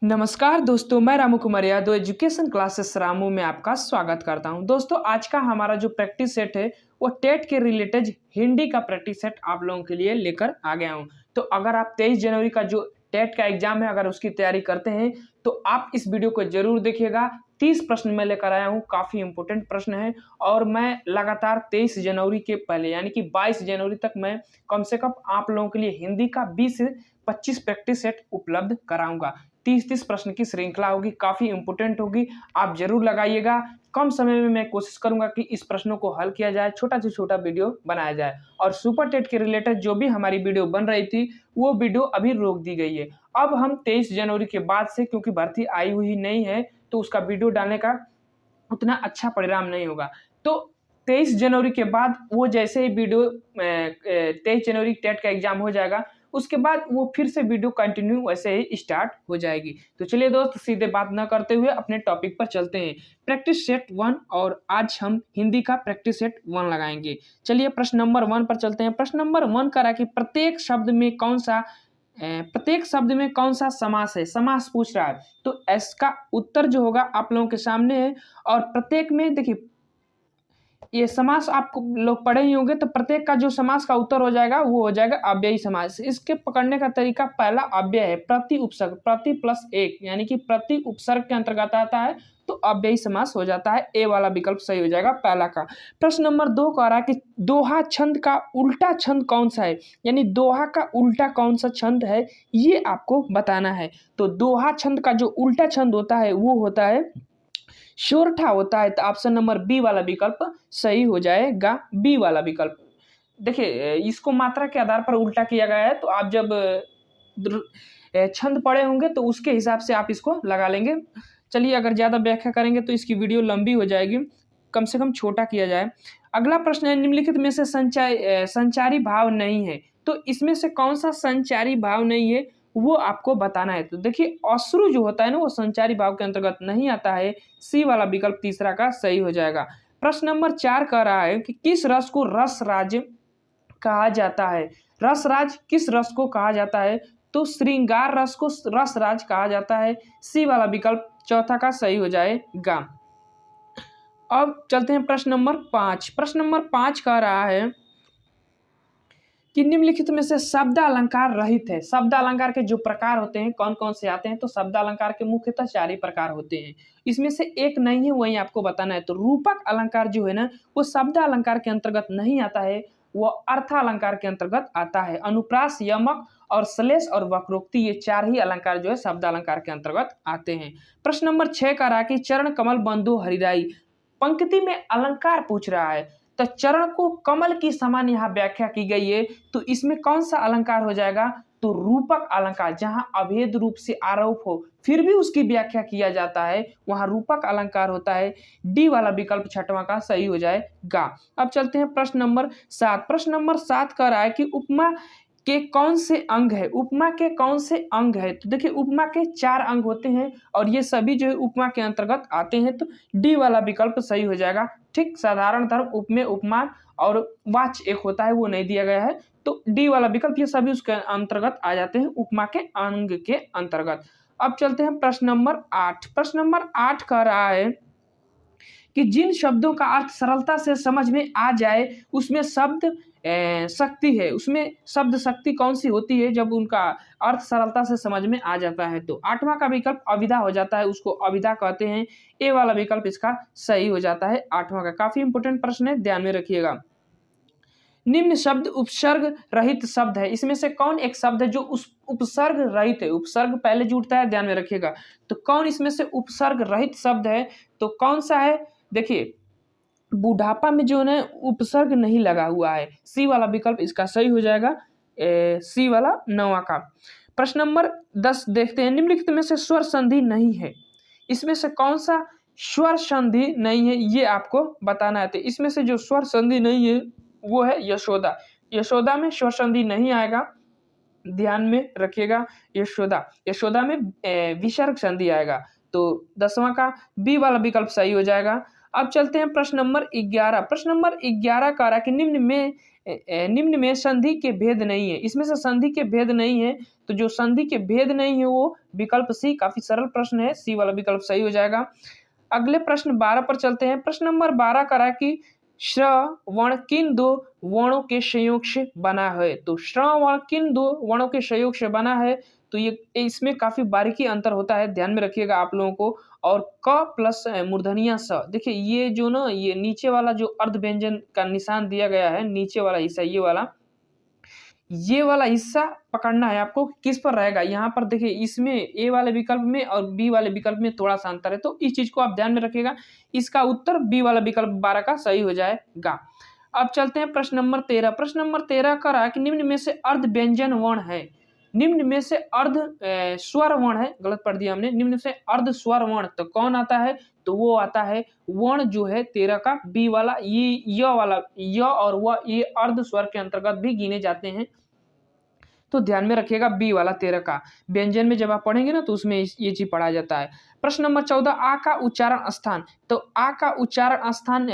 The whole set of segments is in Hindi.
नमस्कार दोस्तों, मैं रामू कुमार यादव एजुकेशन क्लासेस रामू में आपका स्वागत करता हूं। दोस्तों, आज का हमारा जो प्रैक्टिस सेट है वो टेट के रिलेटेड हिंदी का प्रैक्टिस सेट आप लोगों के लिए लेकर आ गया हूं। तो अगर आप 23 जनवरी का जो टेट का एग्जाम है अगर उसकी तैयारी करते हैं तो आप इस वीडियो को जरूर देखिएगा। 30 प्रश्न मैं लेकर आया हूँ, काफ़ी इंपॉर्टेंट प्रश्न है और मैं लगातार 23 जनवरी के पहले यानी कि 22 जनवरी तक मैं कम से कम आप लोगों के लिए हिंदी का 20 से 25 प्रैक्टिस सेट उपलब्ध कराऊंगा। 30 प्रश्न की श्रृंखला होगी, काफ़ी इंपॉर्टेंट होगी, आप जरूर लगाइएगा। कम समय में मैं कोशिश करूंगा कि इस प्रश्नों को हल किया जाए, छोटा से छोटा वीडियो बनाया जाए। और सुपर टेट के रिलेटेड जो भी हमारी वीडियो बन रही थी वो वीडियो अभी रोक दी गई है। अब हम 23 जनवरी के बाद से, क्योंकि भर्ती आई हुई नहीं है तो उसका वीडियो डालने का उतना अच्छा परिणाम नहीं होगा। तो 23 जनवरी के बाद वो जैसे ही वीडियो 23 जनवरी टेट का एग्जाम हो जाएगा उसके बाद वो फिर से वीडियो कंटिन्यू वैसे ही स्टार्ट हो जाएगी। तो चलिए दोस्त, सीधे बात ना करते हुए अपने टॉपिक पर चलते हैं। प्रैक्टिस सेट 1 और आज हम हिंदी का प्रैक्टिस सेट 1 लगाएंगे। चलिए प्रश्न नंबर 1 पर चलते हैं। प्रश्न नंबर 1 करा कि प्रत्येक शब्द में कौन सा समास है, समास पूछ रहा है। तो इसका उत्तर जो होगा आप लोगों के सामने है। और प्रत्येक में देखिए ये समास आपको लोग पढ़े ही होंगे, तो प्रत्येक का जो समास का उत्तर हो जाएगा वो हो जाएगा अव्ययी समास। इसके पकड़ने का तरीका पहला अव्यय है, प्रति उपसर्ग, प्रति प्लस एक यानी कि प्रति उपसर्ग के अंतर्गत आता है तो अव्ययी समास हो जाता है। ए वाला विकल्प सही हो जाएगा पहला का। प्रश्न नंबर 2 कह रहा है कि दोहा छंद का उल्टा छंद कौन सा है, यानी दोहा का उल्टा कौन सा छंद है ये आपको बताना है। तो दोहा छंद का जो उल्टा छंद होता है वो होता है शोरठा होता है। तो ऑप्शन नंबर बी वाला विकल्प सही हो जाएगा, बी वाला विकल्प। देखिए इसको मात्रा के आधार पर उल्टा किया गया है, तो आप जब छंद पढ़े होंगे तो उसके हिसाब से आप इसको लगा लेंगे। चलिए, अगर ज़्यादा व्याख्या करेंगे तो इसकी वीडियो लंबी हो जाएगी, कम से कम छोटा किया जाए। अगला प्रश्न है, निम्नलिखित में से संचारी भाव नहीं है। तो इसमें से कौन सा संचारी भाव नहीं है वो आपको बताना है। तो देखिए अश्रु जो होता है ना वो संचारी भाव के अंतर्गत नहीं आता है। सी वाला विकल्प तीसरा का सही हो जाएगा। प्रश्न नंबर 4 कह रहा है कि किस रस को रस राज कहा जाता है। रस राज किस रस को कहा जाता है। तो श्रृंगार रस को रस राज कहा जाता है। सी वाला विकल्प चौथा का सही हो जाएगा। अब चलते हैं प्रश्न नंबर 5। प्रश्न नंबर 5 कह रहा है कि निम्नलिखित में से शब्द अलंकार रहित है। शब्द अलंकार के जो प्रकार होते हैं कौन कौन से आते हैं। तो शब्द अलंकार के मुख्यतः 4 ही प्रकार होते हैं, इसमें से एक नहीं है, वही आपको बताना है। तो रूपक अलंकार जो है ना वो शब्द अलंकार के अंतर्गत नहीं आता है, वो अर्थ अलंकार के अंतर्गत आता है। अनुप्रास, यमक और श्लेष और वक्रोक्ति ये 4 ही अलंकार जो है शब्द अलंकार के अंतर्गत आते हैं। प्रश्न नंबर 6 का रहा कि चरण कमल बंधु हरिराई, पंक्ति में अलंकार पूछ रहा है। तो चरण को कमल की समान यहाँ व्याख्या की गई है, तो इसमें कौन सा अलंकार हो जाएगा। तो रूपक अलंकार, जहां अभेद रूप से आरोप हो फिर भी उसकी व्याख्या किया जाता है वहां रूपक अलंकार होता है। डी वाला विकल्प छठवां का सही हो जाएगा। अब चलते हैं प्रश्न नंबर 7। प्रश्न नंबर 7 कह रहा है कि उपमा के कौन से अंग है। उपमा के कौन से अंग है। तो देखिए उपमा के 4 अंग होते हैं और ये सभी जो है उपमा के अंतर्गत आते हैं। तो डी वाला विकल्प सही हो जाएगा। ठीक, साधारण धर्म, उपमेय, उपमान और वाच्य एक होता है वो नहीं दिया गया है, तो डी वाला विकल्प ये सभी उसके अंतर्गत आ जाते हैं, उपमा के अंग के अंतर्गत। अब चलते हैं प्रश्न नंबर 8। प्रश्न नंबर 8 कह रहा है कि जिन शब्दों का अर्थ सरलता से समझ में आ जाए उसमें शब्द शक्ति है। उसमें शब्द शक्ति कौन सी होती है जब उनका अर्थ सरलता से समझ में आ जाता है। तो 8वां का विकल्प अविदा हो जाता है, उसको अविदा कहते हैं। ए वाला विकल्प इसका सही हो जाता है 8वां का। काफी इंपोर्टेंट प्रश्न है, ध्यान में रखिएगा। निम्न शब्द उपसर्ग रहित शब्द है, इसमें से कौन एक शब्द है जो उस उपसर्ग रहित है। उपसर्ग पहले जुड़ता है, ध्यान में रखिएगा। तो कौन इसमें से उपसर्ग रहित शब्द है, तो कौन सा है। देखिए बुढ़ापा में जो है उपसर्ग नहीं लगा हुआ है, सी वाला विकल्प इसका सही हो जाएगा। सी वाला 9वां का। प्रश्न नंबर 10 देखते हैं, निम्नलिखित में से स्वर संधि नहीं है, इसमें से कौन सा स्वर संधि नहीं है ये आपको बताना है। तो इसमें से जो स्वर संधि नहीं है वो है यशोदा। यशोदा में स्वर संधि नहीं आएगा, ध्यान में रखिएगा। यशोदा में विसर्ग संधि आएगा। तो 10वां का बी वाला विकल्प सही हो जाएगा। अब चलते हैं प्रश्न नंबर 11। प्रश्न नंबर 11 कह रहा है कि निम्न में निम्न में संधि के भेद नहीं है, इसमें से संधि के भेद नहीं है, तो जो संधि के भेद नहीं है वो विकल्प सी, काफी सरल प्रश्न है, सी वाला विकल्प सही हो जाएगा। अगले प्रश्न 12 पर चलते हैं। प्रश्न नंबर 12 कह रहा है कि श्रवण किन दो वर्णों के संयोग से बना है? तो श्रवण किन दो वर्णों के संयोग से बना है? तो ये इसमें काफी बारीकी अंतर होता है, ध्यान में रखिएगा आप लोगों को। और क प्लस मूर्धनिया स, देखिए ये जो ना ये नीचे वाला जो अर्ध व्यंजन का निशान दिया गया है, नीचे वाला हिस्सा ये वाला हिस्सा पकड़ना है आपको, किस पर रहेगा यहाँ पर। देखिए इसमें ए वाले विकल्प में और बी वाले विकल्प में थोड़ा सा अंतर है, तो इस चीज को आप ध्यान में रखिएगा। इसका उत्तर बी वाला विकल्प 12 का सही हो जाएगा। अब चलते हैं प्रश्न नंबर 13। प्रश्न नंबर 13 का रहा कि निम्न में से अर्ध व्यंजन वर्ण है, निम्न में से अर्ध स्वर वर्ण है, गलत पढ़ दिया हमने, निम्न से अर्ध स्वर वर्ण तो कौन आता है? तो वो आता है वर्ण जो है 13 का बी वाला, ये य वाला, य और वह ये अर्ध स्वर के अंतर्गत भी गिने जाते हैं, तो ध्यान में रखिएगा बी वाला 13 का। व्यंजन में जब आप पढ़ेंगे ना तो उसमें ये चीज पढ़ा जाता है। प्रश्न नंबर 14 आ का उच्चारण स्थान, तो आ का उच्चारण स्थान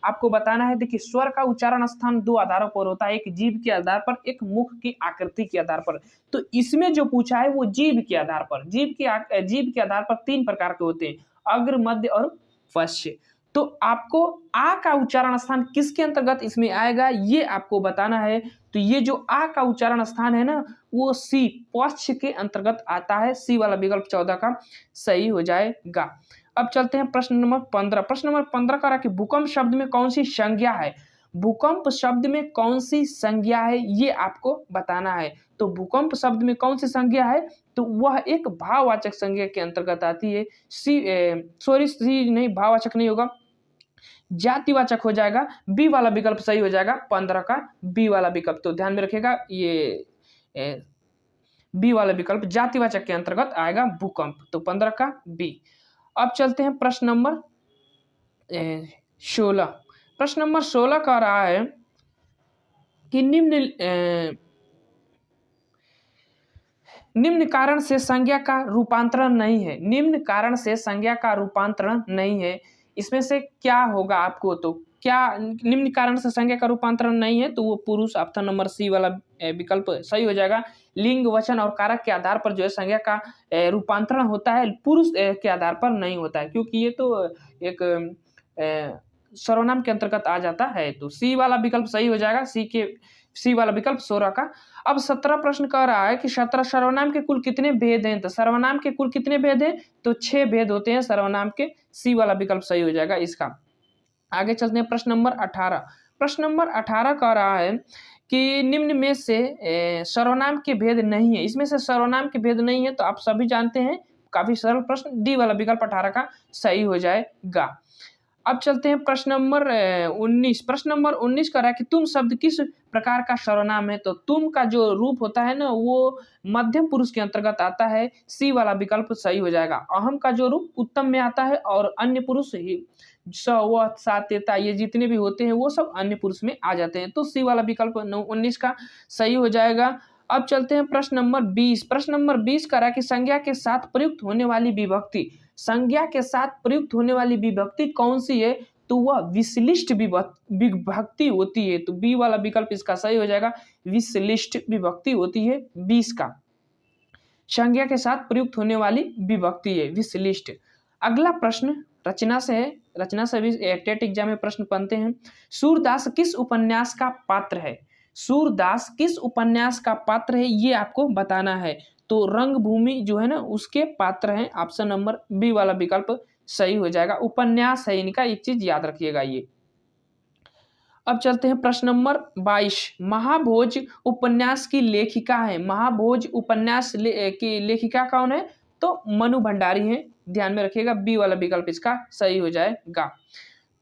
आपको बताना है। देखिए स्वर का उच्चारण स्थान दो आधारों पर होता है, एक जीभ के आधार पर, एक मुख की आकृति के आधार पर। तो इसमें जो पूछा है वो जीभ के आधार पर, जीभ के आधार पर 3 प्रकार के होते हैं, अग्र, मध्य और पश्च। तो आपको आ का उच्चारण स्थान किसके अंतर्गत इसमें आएगा ये आपको बताना है। तो ये जो आ का उच्चारण स्थान है ना वो सी, पश्च के अंतर्गत आता है, सी वाला विकल्प 14 का सही हो जाएगा। अब चलते हैं प्रश्न नंबर 15। प्रश्न नंबर 15 का रहा कि भूकंप शब्द में कौन सी संज्ञा है? भूकंप शब्द में कौन सी संज्ञा है ये आपको बताना है। तो भूकंप शब्द में कौन सी संज्ञा है? तो वह एक भाववाचक संज्ञा के अंतर्गत आती है। सी नहीं, भाववाचक नहीं होगा, जातिवाचक हो जाएगा, बी वाला विकल्प सही हो जाएगा, 15 का बी वाला विकल्प। तो ध्यान में रखिएगा ये बी वाला विकल्प जातिवाचक के अंतर्गत आएगा भूकंप, तो 15 का बी। अब चलते हैं प्रश्न नंबर 16। प्रश्न नंबर 16 का रहा है कि निम्न कारण से संज्ञा का रूपांतरण नहीं है, निम्न कारण से संज्ञा का रूपांतरण नहीं है, इसमें से क्या होगा आपको? तो क्या निम्न कारण से संज्ञा का रूपांतरण नहीं है? तो वो पुरुष, ऑप्शन नंबर सी वाला विकल्प सही हो जाएगा। लिंग, वचन और कारक के आधार पर जो है संज्ञा का रूपांतरण होता है, पुरुष के आधार पर नहीं होता है, क्योंकि ये तो एक सर्वनाम के अंतर्गत आ जाता है। तो सी वाला विकल्प सही हो जाएगा, सी वाला विकल्प 16 का। अब 17 प्रश्न कह रहा है कि 17 सर्वनाम के कुल कितने भेद हैं? तो सर्वनाम के कुल कितने भेद हैं? तो 6 भेद होते हैं सर्वनाम के, सी वाला विकल्प सही हो जाएगा इसका। आगे चलते हैं प्रश्न नंबर 18। प्रश्न नंबर 18 कह रहा है कि निम्न में से सर्वनाम के भेद नहीं है, इसमें से सर्वनाम के भेद नहीं है, तो आप सभी जानते हैं काफी सरल प्रश्न, डी वाला विकल्प 18 का सही हो जाएगा। अब चलते हैं प्रश्न नंबर 19। प्रश्न नंबर 19 कह रहा है कि तुम शब्द किस प्रकार का सर्वनाम है? तो तुम का जो रूप होता है ना वो मध्यम पुरुष के अंतर्गत आता है, सी वाला विकल्प सही हो जाएगा। अहम का जो रूप उत्तम में आता है, और अन्य पुरुष ही स, व, सा, तेता ये जितने भी होते हैं वो सब अन्य पुरुष में आ जाते हैं, तो सी वाला विकल्प 19 का सही हो जाएगा। अब चलते हैं प्रश्न नंबर 20। प्रश्न नंबर 20 कह रहा है कि संज्ञा के साथ प्रयुक्त होने वाली विभक्ति, संज्ञा के साथ प्रयुक्त होने वाली विभक्ति कौन सी है? तो वह विशिष्ट विभक्ति होती है, तो बी वाला विकल्प इसका सही हो जाएगा, विशिष्ट विभक्ति होती है 20 का। संज्ञा के साथ प्रयुक्त होने वाली विभक्ति है विशिष्ट। अगला प्रश्न रचना से है, रचना से भी टेट एग्जाम में प्रश्न बनते हैं। सूरदास किस उपन्यास का पात्र है? सूरदास किस उपन्यास का पात्र है ये आपको बताना है। तो रंगभूमि जो है ना उसके पात्र हैं, ऑप्शन नंबर बी वाला विकल्प सही हो जाएगा, उपन्यास है इनका, एक चीज याद रखिएगा ये। अब चलते हैं प्रश्न नंबर 22। महाभोज उपन्यास की लेखिका है, महाभोज उपन्यास की लेखिका कौन है? तो मनु भंडारी है, ध्यान में रखिएगा, बी वाला विकल्प इसका सही हो जाएगा।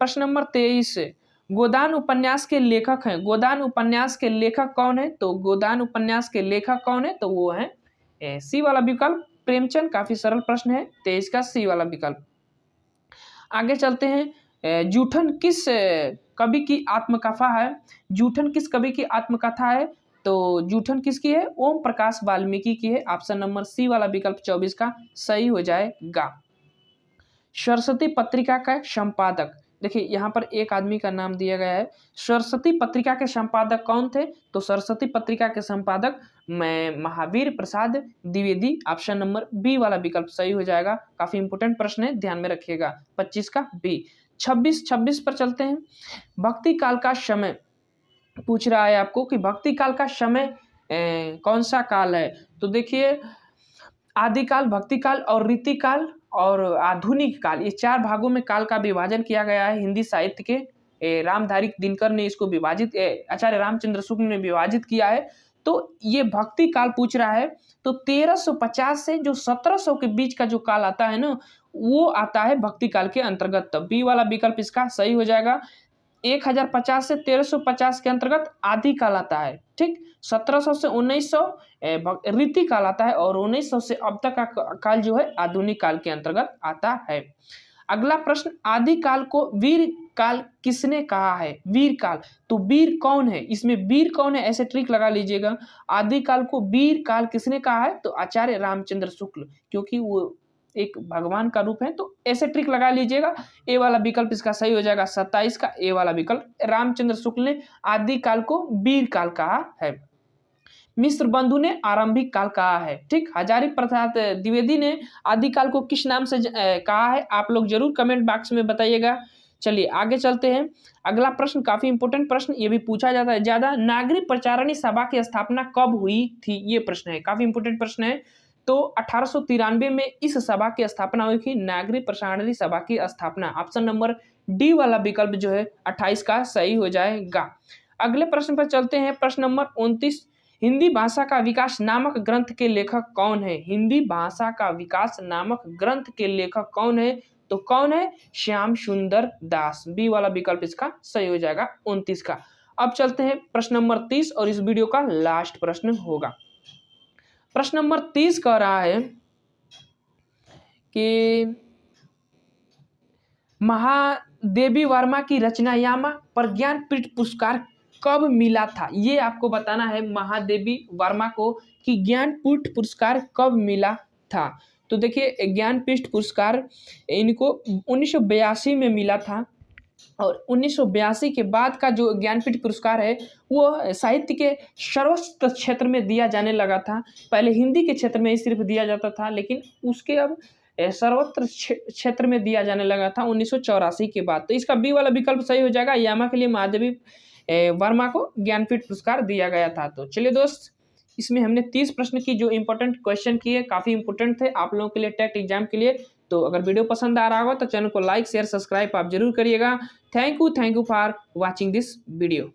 प्रश्न नंबर 23। गोदान उपन्यास के लेखक हैं, गोदान उपन्यास के लेखक कौन है? तो गोदान उपन्यास के लेखक कौन है? तो वो है सी वाला विकल्प प्रेमचंद, काफी सरल प्रश्न है, 23 का सी वाला विकल्प। आगे चलते हैं, जूठन किस कवि की आत्मकथा है? जूठन किस कवि की आत्मकथा है? तो जूठन किसकी है? ओम प्रकाश वाल्मीकि की है, ऑप्शन नंबर सी वाला विकल्प 24 का सही हो जाएगा। सरस्वती पत्रिका का संपादक, देखिए यहाँ पर एक आदमी का नाम दिया गया है। सरस्वती पत्रिका के संपादक कौन थे? तो सरस्वती पत्रिका के संपादक Mahavir Prasad Dwivedi. Option number B वाला विकल्प सही हो जाएगा। काफी इंपोर्टेंट प्रश्न है, ध्यान में रखिएगा। 25 का बी। 26 पर चलते हैं। भक्ति काल का समय पूछ रहा है आपको कि भक्ति काल का समय कौन सा काल है? तो देखिए आदिकाल, भक्ति काल और रीति काल और आधुनिक काल, ये 4 भागों में काल का विभाजन किया गया है हिंदी साहित्य के। रामधारी दिनकर ने इसको विभाजित, आचार्य रामचंद्र शुक्ल ने विभाजित किया है। तो ये भक्ति काल पूछ रहा है। तो 1350 से जो 1700 के बीच का जो काल आता है ना, वो आता है भक्ति काल के अंतर्गत। तब बी वाला विकल्प इसका सही हो जाएगा। 1050 से 1350 के अंतर्गत आदि काल आता है, ठीक। 1700 से 1900 रीति काल आता है और 1900 से अब तक का काल जो है आधुनिक काल के अंतर्गत आता है। अगला प्रश्न, आदि काल को वीर काल किसने कहा है? वीर काल, तो वीर कौन है? इसमें वीर कौन है, ऐसे ट्रिक लगा लीजिएगा। आदि काल को वीर काल किसने कहा है? तो आचार्य रामचंद्र शुक्ल, क्योंकि वो एक भगवान का रूप है। तो ऐसे ट्रिक लगा लीजिएगा। ए वाला विकल्प इसका सही हो जाएगा। 27 का ए वाला विकल्प। रामचंद्र शुक्ल ने आदि काल को वीर काल कहा है। मिश्र बंधु ने आरंभिक काल कहा है, ठीक। हजारी प्रसाद द्विवेदी ने आदि काल को किस नाम से कहा है? आप लोग जरूर कमेंट बॉक्स में बताइएगा। चलिए आगे चलते हैं। अगला प्रश्न काफी इंपोर्टेंट प्रश्न, ये भी पूछा जाता है ज्यादा। नागरिक प्रचारणी सभा की स्थापना कब हुई थी? ये प्रश्न है, काफी इंपोर्टेंट प्रश्न है। तो 1893 में इस सभा की स्थापना हुई थी, नागरिक प्रसारणी सभा की स्थापना। ऑप्शन नंबर डी वाला विकल्प जो है 28 का सही हो जाएगा। अगले प्रश्न पर चलते हैं। प्रश्न नंबर 29, हिंदी भाषा का विकास नामक ग्रंथ के लेखक कौन है? हिंदी भाषा का विकास नामक ग्रंथ के लेखक कौन है? तो कौन है? श्याम सुंदर दास। बी वाला विकल्प इसका सही हो जाएगा 29 का। अब चलते हैं प्रश्न नंबर 30 और इस वीडियो का लास्ट प्रश्न होगा। प्रश्न नंबर 30 कह रहा है कि महादेवी वर्मा की रचनायामा पर ज्ञानपीठ पुरस्कार कब मिला था? ये आपको बताना है महादेवी वर्मा को कि ज्ञानपीठ पुरस्कार कब मिला था। तो देखिए ज्ञानपीठ पुरस्कार इनको 1982 में मिला था और 1982 के बाद का जो ज्ञानपीठ पुरस्कार है वो साहित्य के सर्वोच्च क्षेत्र में दिया जाने लगा था। पहले हिंदी के क्षेत्र में ही सिर्फ दिया जाता था, लेकिन उसके अब सर्वत्र क्षेत्र में दिया जाने लगा था 1984 के बाद। तो इसका बी वाला विकल्प सही हो जाएगा। यामा के लिए महादेवी वर्मा को ज्ञानपीठ पुरस्कार दिया गया था। तो चलिए दोस्त, इसमें हमने 30 प्रश्न की जो इंपॉर्टेंट क्वेश्चन किए, काफ़ी इंपॉर्टेंट थे आप लोगों के लिए टेट एग्जाम के लिए। तो अगर वीडियो पसंद आ रहा हो तो चैनल को लाइक शेयर सब्सक्राइब आप जरूर करिएगा। Thank you for watching this video.